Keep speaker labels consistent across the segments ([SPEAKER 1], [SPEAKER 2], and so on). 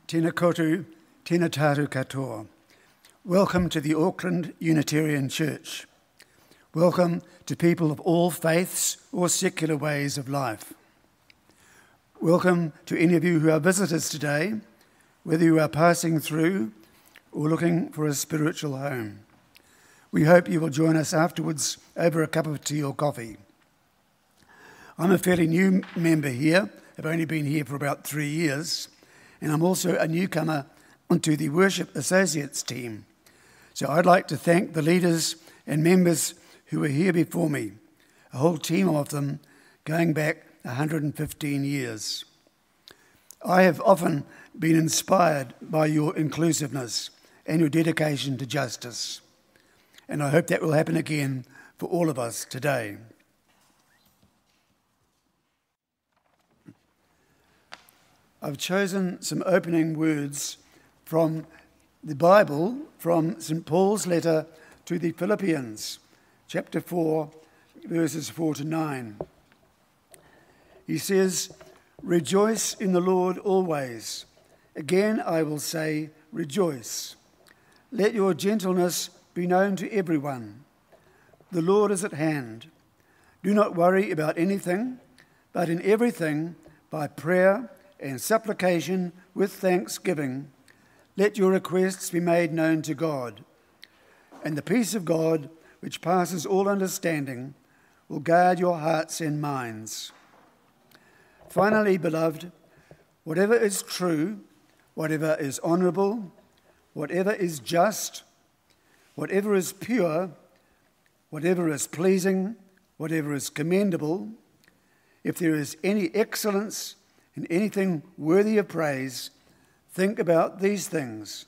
[SPEAKER 1] Tēnā koutou, tēnā tātou katoa. Welcome to the Auckland Unitarian Church. Welcome to people of all faiths or secular ways of life. Welcome to any of you who are visitors today, whether you are passing through or looking for a spiritual home. We hope you will join us afterwards over a cup of tea or coffee. I'm a fairly new member here. I've only been here for about 3 years, and I'm also a newcomer onto the Worship Associates team. So I'd like to thank the leaders and members who were here before me, a whole team of them going back 115 years. I have often been inspired by your inclusiveness and your dedication to justice, and I hope that will happen again for all of us today. I've chosen some opening words from the Bible, from St. Paul's letter to the Philippians, chapter 4, verses 4 to 9. He says, "Rejoice in the Lord always. Again I will say, rejoice. Let your gentleness be known to everyone. The Lord is at hand. Do not worry about anything, but in everything, by prayer and supplication with thanksgiving, let your requests be made known to God. And the peace of God, which passes all understanding, will guard your hearts and minds. Finally, beloved, whatever is true, whatever is honourable, whatever is just, whatever is pure, whatever is pleasing, whatever is commendable, if there is any excellence and anything worthy of praise, think about these things.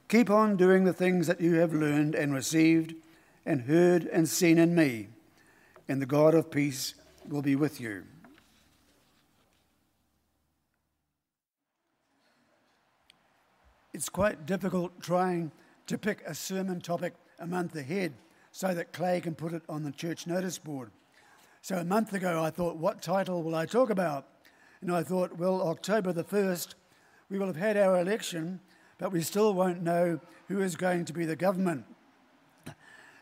[SPEAKER 1] Keep on doing the things that you have learned and received and heard and seen in me, and the God of peace will be with you." It's quite difficult trying to pick a sermon topic a month ahead so that Clay can put it on the church notice board. So a month ago I thought, what title will I talk about? And I thought, well, October the 1st, we will have had our election, but we still won't know who is going to be the government.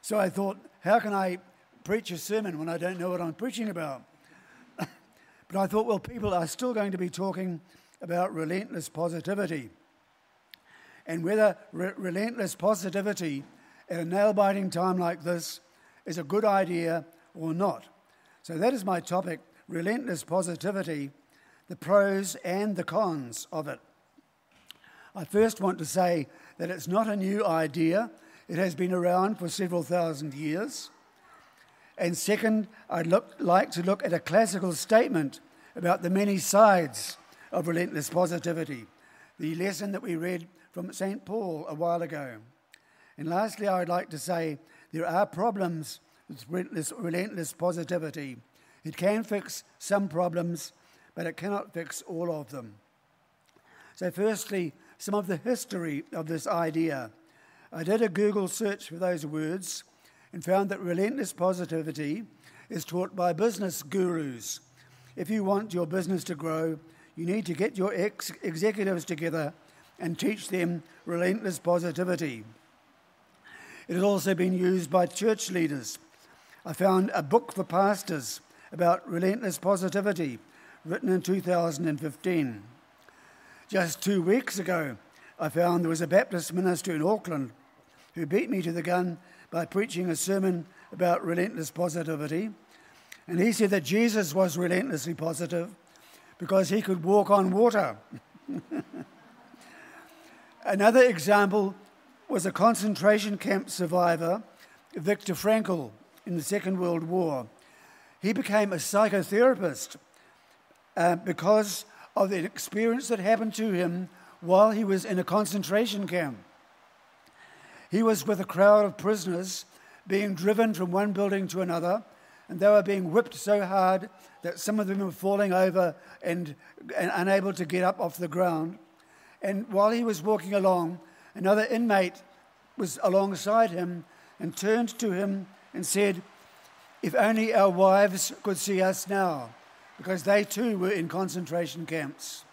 [SPEAKER 1] So I thought, how can I preach a sermon when I don't know what I'm preaching about? But I thought, well, people are still going to be talking about relentless positivity. And whether relentless positivity at a nail-biting time like this is a good idea or not. So that is my topic, relentless positivity, the pros and the cons of it. I first want to say that it's not a new idea. It has been around for several thousand years. And second, I'd like to look at a classical statement about the many sides of relentless positivity, the lesson that we read from St. Paul a while ago. And lastly, I would like to say there are problems with relentless positivity. It can fix some problems, but it cannot fix all of them. So firstly, some of the history of this idea. I did a Google search for those words and found that relentless positivity is taught by business gurus. If you want your business to grow, you need to get your executives together and teach them relentless positivity. It has also been used by church leaders. I found a book for pastors about relentless positivity, written in 2015. Just 2 weeks ago, I found there was a Baptist minister in Auckland who beat me to the gun by preaching a sermon about relentless positivity. And he said that Jesus was relentlessly positive because he could walk on water. Another example was a concentration camp survivor, Viktor Frankl, in the Second World War. He became a psychotherapist because of the experience that happened to him while he was in a concentration camp. He was with a crowd of prisoners being driven from one building to another, and they were being whipped so hard that some of them were falling over and unable to get up off the ground. And while he was walking along, another inmate was alongside him and turned to him and said, "If only our wives could see us now," because they too were in concentration camps.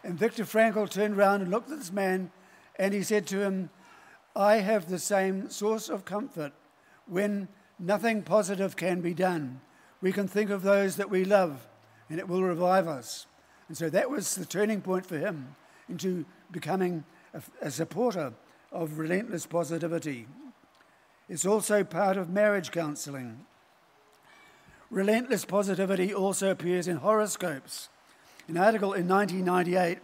[SPEAKER 1] And Viktor Frankl turned around and looked at this man, and he said to him, I have the same source of comfort. When nothing positive can be done, we can think of those that we love, and it will revive us. And so that was the turning point for him into becoming a supporter of relentless positivity. It's also part of marriage counselling. Relentless positivity also appears in horoscopes. An article in 1998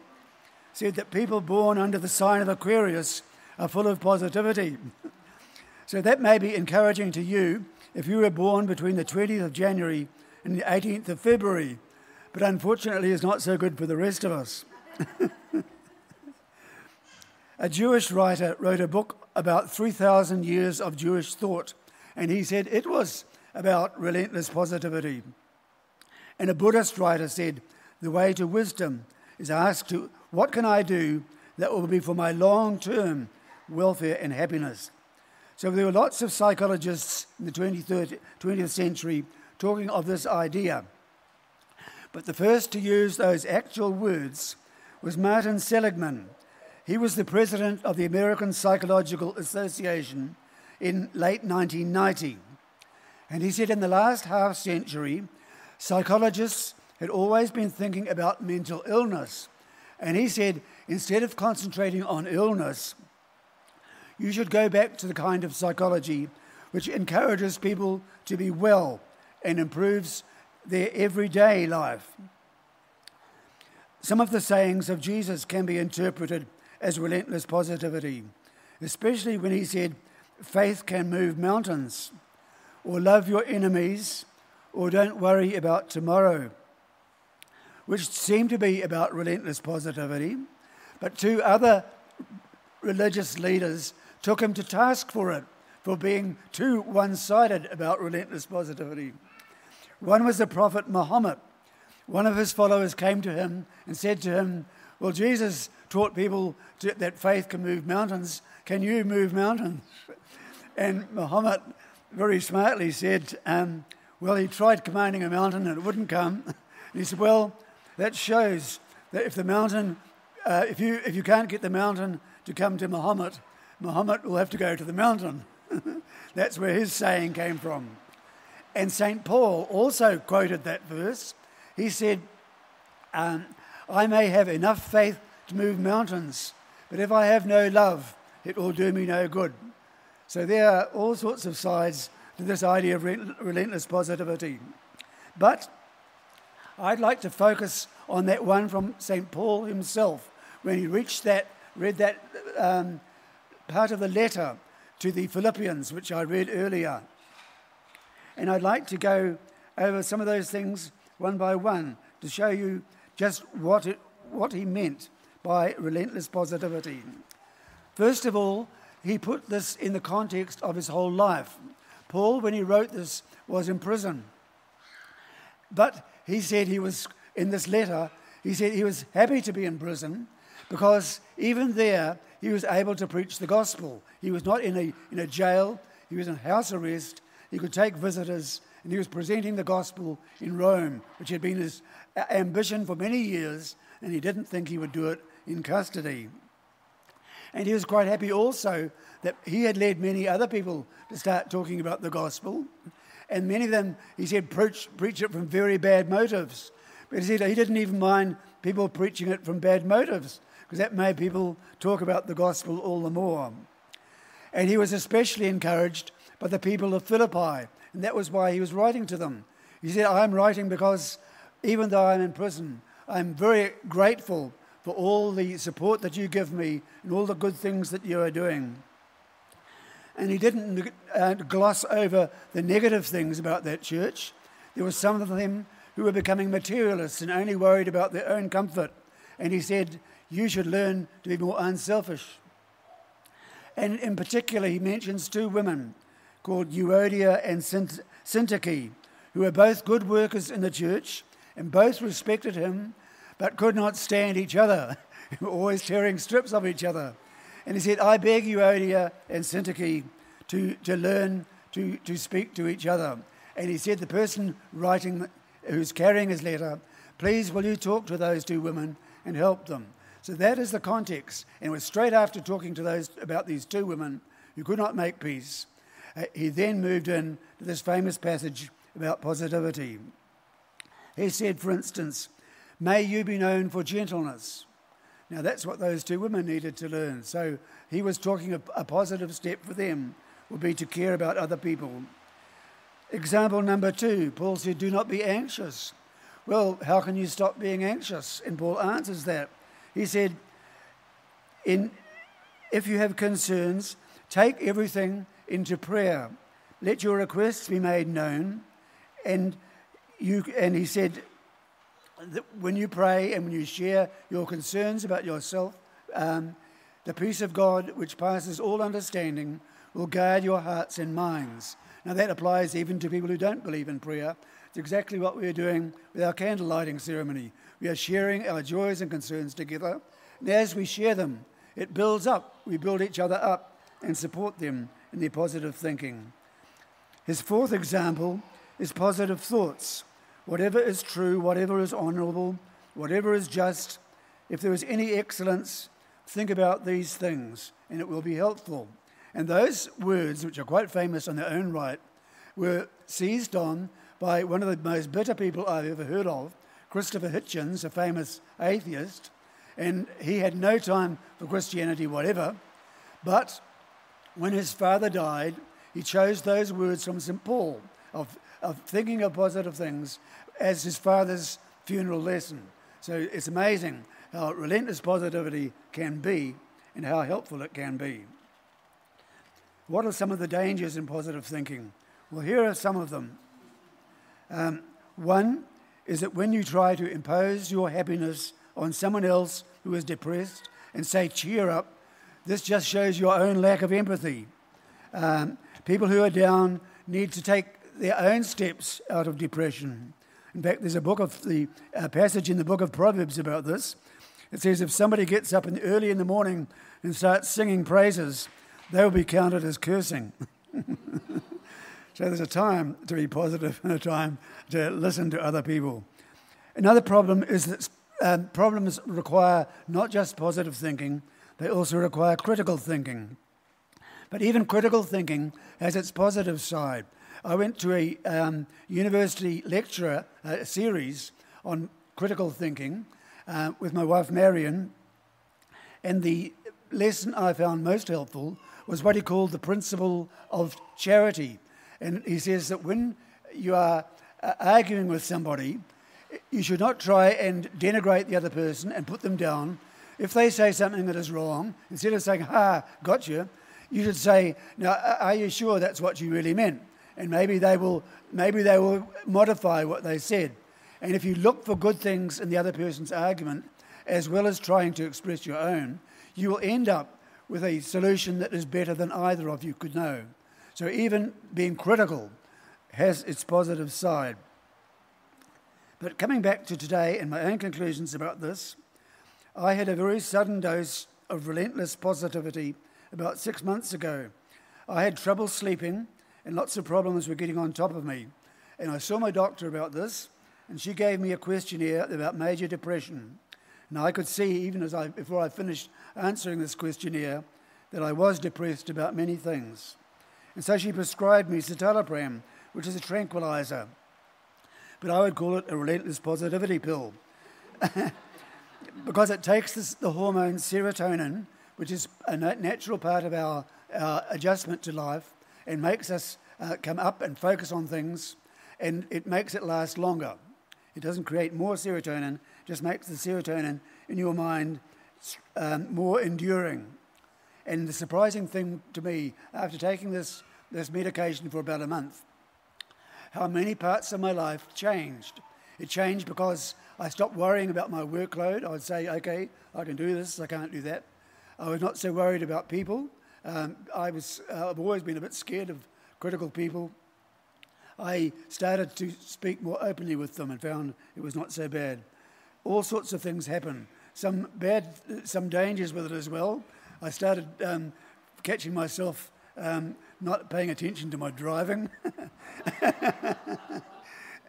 [SPEAKER 1] said that people born under the sign of Aquarius are full of positivity. So that may be encouraging to you if you were born between the 20th of January and the 18th of February, but unfortunately is not so good for the rest of us. A Jewish writer wrote a book about 3,000 years of Jewish thought, and he said it was about relentless positivity. And a Buddhist writer said, the way to wisdom is asked to, what can I do that will be for my long-term welfare and happiness? So there were lots of psychologists in the 20th century talking of this idea. But the first to use those actual words was Martin Seligman. He was the president of the American Psychological Association in late 1990. And he said in the last half century, psychologists had always been thinking about mental illness. And he said, instead of concentrating on illness, you should go back to the kind of psychology which encourages people to be well and improves their everyday life. Some of the sayings of Jesus can be interpreted as relentless positivity, especially when he said, faith can move mountains, or love your enemies, or don't worry about tomorrow, which seem to be about relentless positivity. But two other religious leaders took him to task for it, for being too one-sided about relentless positivity. One was the prophet Muhammad. One of his followers came to him and said to him, well, Jesus taught people that faith can move mountains. Can you move mountains? And Muhammad very smartly said, well, he tried commanding a mountain and it wouldn't come. And he said, well, that shows that if the mountain, if you can't get the mountain to come to Muhammad, Muhammad will have to go to the mountain. That's where his saying came from. And St. Paul also quoted that verse. He said, I may have enough faith to move mountains, but if I have no love, it will do me no good. So there are all sorts of sides to this idea of relentless positivity. But I'd like to focus on that one from St. Paul himself, when he read that part of the letter to the Philippians, which I read earlier. And I'd like to go over some of those things one by one to show you just what he meant by relentless positivity. First of all, he put this in the context of his whole life. Paul, when he wrote this, was in prison. But he said he was, in this letter, he said he was happy to be in prison because even there he was able to preach the gospel. He was not in a jail, he was in house arrest, he could take visitors, and he was presenting the gospel in Rome, which had been his ambition for many years, and he didn't think he would do it in custody. And he was quite happy also that he had led many other people to start talking about the gospel, and many of them, he said, preach it from very bad motives. But he said he didn't even mind people preaching it from bad motives, because that made people talk about the gospel all the more. And he was especially encouraged by the people of Philippi, and that was why he was writing to them. He said, I'm writing because even though I'm in prison, I'm very grateful for all the support that you give me and all the good things that you are doing. And he didn't gloss over the negative things about that church. There were some of them who were becoming materialists and only worried about their own comfort. And he said, you should learn to be more unselfish. And in particular, he mentions two women called Euodia and Syntyche, who were both good workers in the church and both respected him, but could not stand each other, always tearing strips of each other. And he said, I beg Euodia and Syntyche to learn to speak to each other. And he said, the person writing, who's carrying his letter, please will you talk to those two women and help them. So that is the context. And it was straight after talking to those about these two women who could not make peace. He then moved in to this famous passage about positivity. He said, for instance, "May you be known for gentleness." Now that's what those two women needed to learn. So he was talking a positive step for them would be to care about other people. Example number 2, Paul said, "Do not be anxious." Well, how can you stop being anxious? And Paul answers that. He said, if you have concerns, take everything into prayer. Let your requests be made known. And he said that when you pray and when you share your concerns about yourself, the peace of God, which passes all understanding, will guard your hearts and minds. Now that applies even to people who don't believe in prayer. It's exactly what we're doing with our candle lighting ceremony. We are sharing our joys and concerns together. And as we share them, it builds up. We build each other up and support them in their positive thinking. His 4th example is positive thoughts. Whatever is true, whatever is honourable, whatever is just, if there is any excellence, think about these things, and it will be helpful. And those words, which are quite famous on their own right, were seized on by one of the most bitter people I've ever heard of, Christopher Hitchens, a famous atheist, and he had no time for Christianity whatever, but when his father died, he chose those words from St. Paul of thinking of positive things as his father's funeral lesson. So it's amazing how relentless positivity can be and how helpful it can be. What are some of the dangers in positive thinking? Well, here are some of them. One is that when you try to impose your happiness on someone else who is depressed and say, cheer up, this just shows your own lack of empathy. People who are down need to take their own steps out of depression. In fact, there's a passage in the book of Proverbs about this. It says if somebody gets up early in the morning and starts singing praises, they will be counted as cursing. So there's a time to be positive and a time to listen to other people. Another problem is that problems require not just positive thinking, they also require critical thinking. But even critical thinking has its positive side. I went to a university lecture series on critical thinking with my wife Marion, and the lesson I found most helpful was what he called the principle of charity. And he says that when you are arguing with somebody, you should not try and denigrate the other person and put them down. If they say something that is wrong, instead of saying, "Ha, gotcha," you should say, "Now, are you sure that's what you really meant?" And maybe they will modify what they said. And if you look for good things in the other person's argument, as well as trying to express your own, you will end up with a solution that is better than either of you could know. So even being critical has its positive side. But coming back to today and my own conclusions about this, I had a very sudden dose of relentless positivity about 6 months ago. I had trouble sleeping and lots of problems were getting on top of me. And I saw my doctor about this, and she gave me a questionnaire about major depression. And I could see, even before I finished answering this questionnaire, that I was depressed about many things. And so she prescribed me citalopram, which is a tranquilizer. But I would call it a relentless positivity pill. Because it takes the hormone serotonin, which is a natural part of our adjustment to life, and makes us come up and focus on things, and it makes it last longer. It doesn't create more serotonin, just makes the serotonin in your mind more enduring. And the surprising thing to me, after taking this medication for about a month, how many parts of my life changed. It changed because I stopped worrying about my workload. I would say, okay, I can do this, I can't do that. I was not so worried about people. I've always been a bit scared of critical people. I started to speak more openly with them and found it was not so bad. All sorts of things happen. Some dangers with it as well. I started catching myself not paying attention to my driving.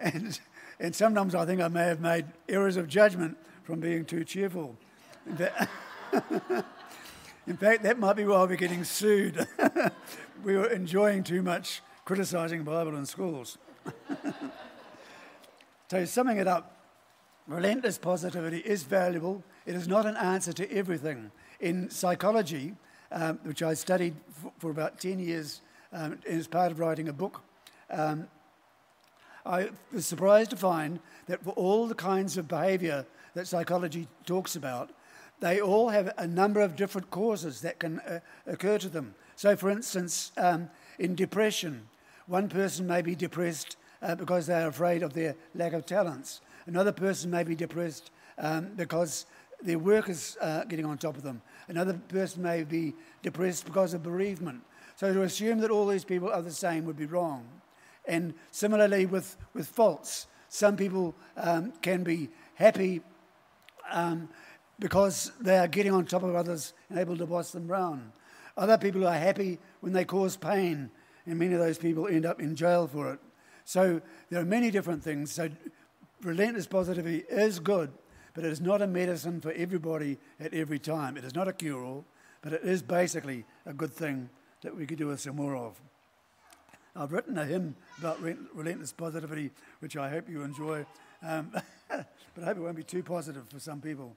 [SPEAKER 1] and sometimes I think I may have made errors of judgment from being too cheerful. In fact, that might be why we're getting sued. We were enjoying too much criticising Bible in schools. So summing it up, relentless positivity is valuable. It is not an answer to everything. In psychology, which I studied for about 10 years as part of writing a book, I was surprised to find that for all the kinds of behaviour that psychology talks about, they all have a number of different causes that can occur to them. So, for instance, in depression, one person may be depressed because they are afraid of their lack of talents. Another person may be depressed because their work is getting on top of them. Another person may be depressed because of bereavement. So to assume that all these people are the same would be wrong. And similarly with faults, some people can be happy because they are getting on top of others and able to boss them round. Other people are happy when they cause pain, and many of those people end up in jail for it. So there are many different things. So relentless positivity is good, but it is not a medicine for everybody at every time. It is not a cure-all, but it is basically a good thing that we could do with some more of. I've written a hymn about relentless positivity, which I hope you enjoy, but I hope it won't be too positive for some people.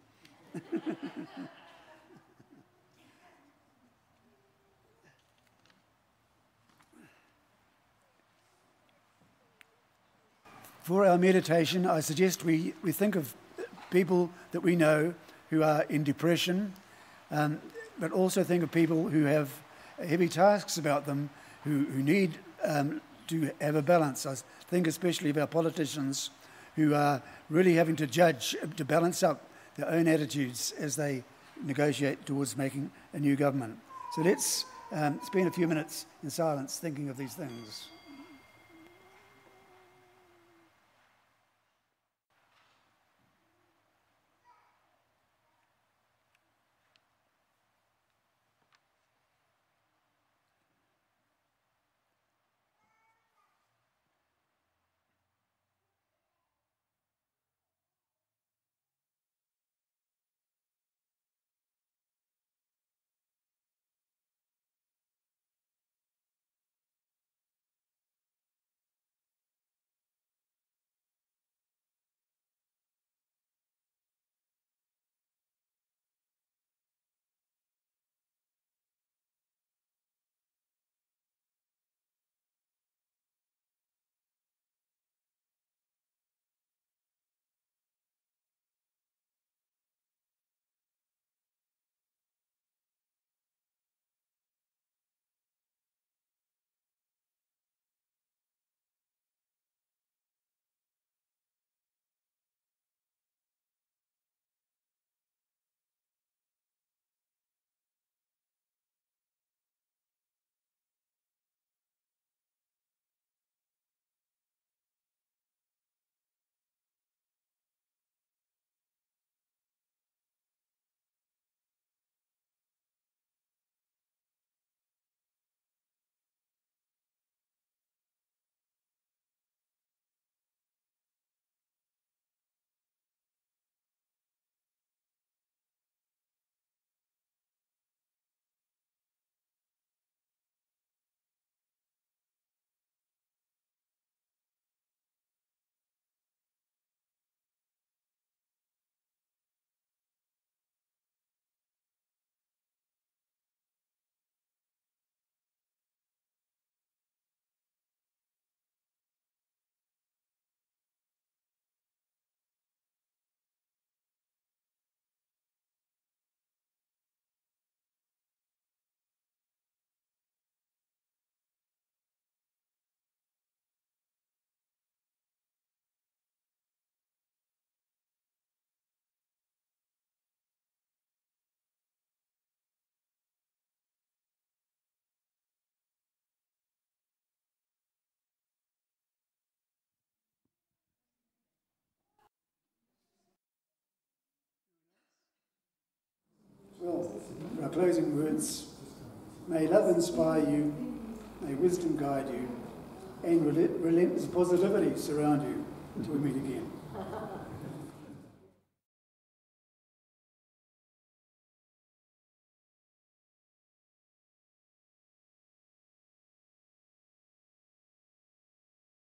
[SPEAKER 1] For our meditation, I suggest we think of people that we know who are in depression, but also think of people who have heavy tasks about them, who need to have a balance. I think especially of our politicians who are really having to judge, to balance up their own attitudes as they negotiate towards making a new government. So let's spend a few minutes in silence thinking of these things. Well, our closing words, may love inspire you, may wisdom guide you, and relentless positivity surround you until we meet again.